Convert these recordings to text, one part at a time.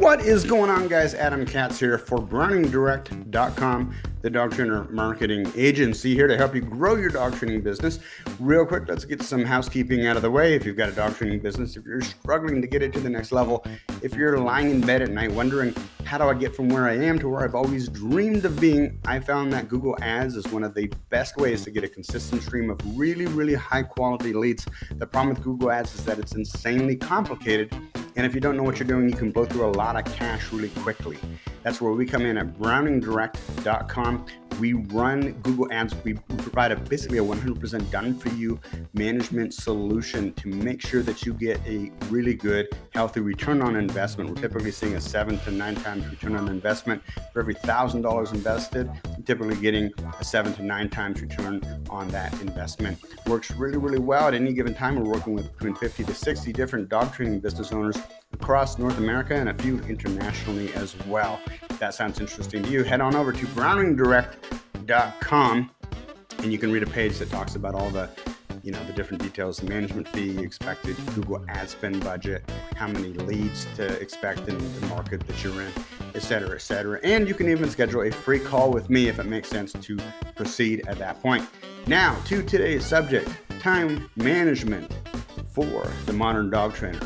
What is going on, guys? Adam Katz here for BrowningDirect.com, the dog trainer marketing agency, here to help you grow your dog training business. Real quick, let's get some housekeeping out of the way. If you've got a dog training business, if you're struggling to get it to the next level, if you're lying in bed at night wondering, how do I get from where I am to where I've always dreamed of being, I found that Google Ads is one of the best ways to get a consistent stream of really high quality leads. The problem with Google Ads is that it's insanely complicated. And if you don't know what you're doing, you can blow through a lot of cash really quickly. That's where we come in at BrowningDirect.com. We run Google Ads. We provide basically a 100% done-for-you management solution to make sure that you get a really good, healthy return on investment. We're typically seeing a 7 to 9 times return on investment. For every $1,000 invested, you're typically getting a 7 to 9 times return on that investment. Works really well. At any given time, we're working with between 50 to 60 different dog training business owners across North America and a few internationally as well. If that sounds interesting to you, head on over to BrowningDirect.com and you can read a page that talks about all the different details, the management fee, expected Google ad spend budget, how many leads to expect in the market that you're in, et cetera. And you can even schedule a free call with me if it makes sense to proceed at that point. Now to today's subject, time management for the modern dog trainer.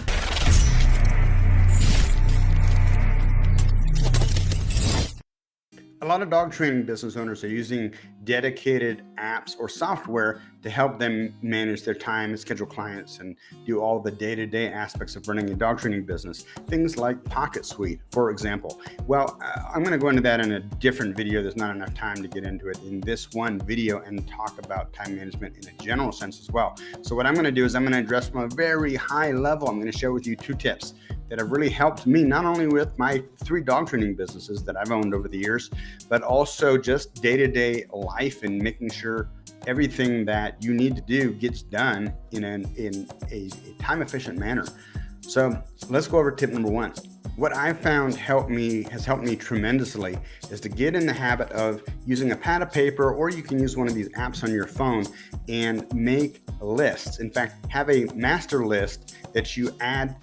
A lot of dog training business owners are using dedicated apps or software to help them manage their time and schedule clients and do all the day-to-day aspects of running a dog training business. Things like Pocket Suite, for example. Well, I'm going to go into that in a different video. There's not enough time to get into it in this one video and talk about time management in a general sense as well. So what I'm going to do is I'm going to address from a very high level. I'm going to share with you 2 tips that have really helped me, not only with my 3 dog training businesses that I've owned over the years, but also just day-to-day life and making sure everything that you need to do gets done in a time-efficient manner. So let's go over tip number 1. What I found has helped me tremendously is to get in the habit of using a pad of paper, or you can use one of these apps on your phone and make lists. In fact, have a master list that you add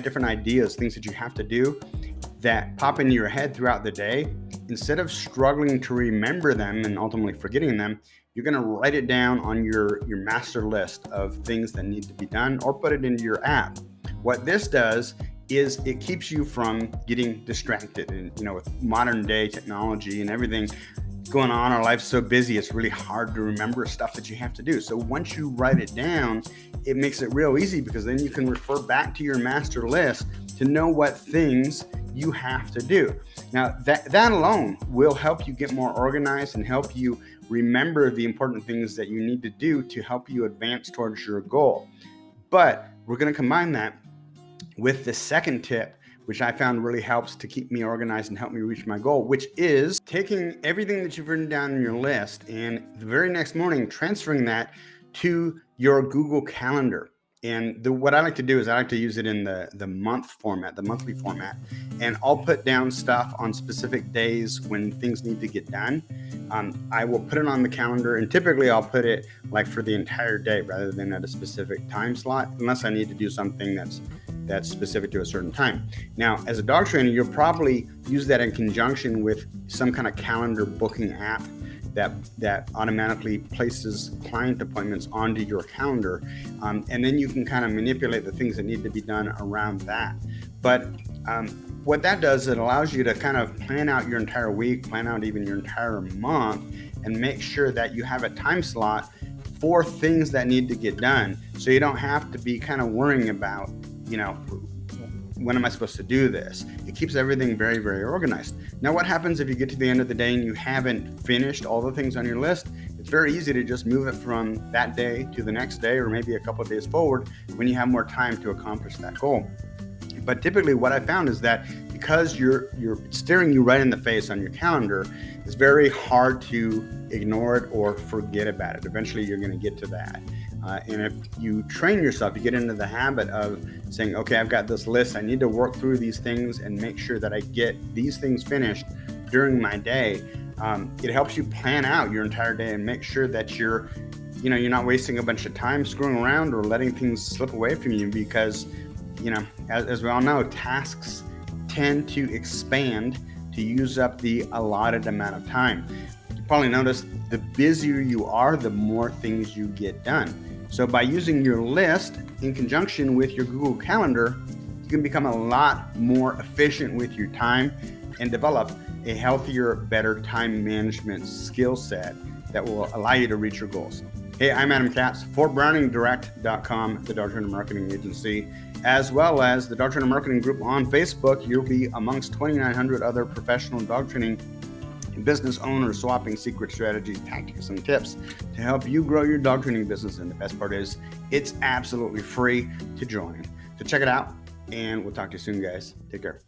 different ideas, things that you have to do that pop into your head throughout the day. Instead of struggling to remember them and ultimately forgetting them, you're going to write it down on your master list of things that need to be done, or put it into your app. What this does is it keeps you from getting distracted. And with modern day technology and everything going on, our life's so busy, it's really hard to remember stuff that you have to do. So once you write it down, it makes it real easy, because then you can refer back to your master list to know what things you have to do. Now that alone will help you get more organized and help you remember the important things that you need to do to help you advance towards your goal. But we're going to combine that with the second tip, which I found really helps to keep me organized and help me reach my goal, which is taking everything that you've written down in your list and the very next morning transferring that to your Google Calendar. And what I like to do is I like to use it in the monthly format, and I'll put down stuff on specific days when things need to get done. I will put it on the calendar, and typically I'll put it like for the entire day rather than at a specific time slot, unless I need to do something that's specific to a certain time. Now, as a dog trainer, you'll probably use that in conjunction with some kind of calendar booking app that automatically places client appointments onto your calendar. And then you can kind of manipulate the things that need to be done around that. But what that does, it allows you to kind of plan out your entire week, plan out even your entire month, and make sure that you have a time slot for things that need to get done. So you don't have to be kind of worrying about, when am I supposed to do this? It keeps everything very organized. Now, what happens if you get to the end of the day and you haven't finished all the things on your list? It's very easy to just move it from that day to the next day, or maybe a couple of days forward when you have more time to accomplish that goal. But typically what I found is that because you're staring you right in the face on your calendar, it's very hard to ignore it or forget about it. Eventually you're going to get to that. And if you train yourself, you get into the habit of saying, okay, I've got this list. I need to work through these things and make sure that I get these things finished during my day. It helps you plan out your entire day and make sure that you're not wasting a bunch of time screwing around or letting things slip away from you, because, as we all know, tasks tend to expand to use up the allotted amount of time. You probably noticed the busier you are, the more things you get done. So by using your list in conjunction with your Google Calendar, you can become a lot more efficient with your time and develop a healthier, better time management skill set that will allow you to reach your goals. Hey, I'm Adam Katz for BrowningDirect.com, the Dog Trainer Marketing Agency, as well as the Dog Trainer Marketing Group on Facebook. You'll be amongst 2,900 other professional dog training business owners swapping secret strategies, tactics, and tips to help you grow your dog training business. And the best part is, it's absolutely free to join. So check it out, and we'll talk to you soon, guys. Take care.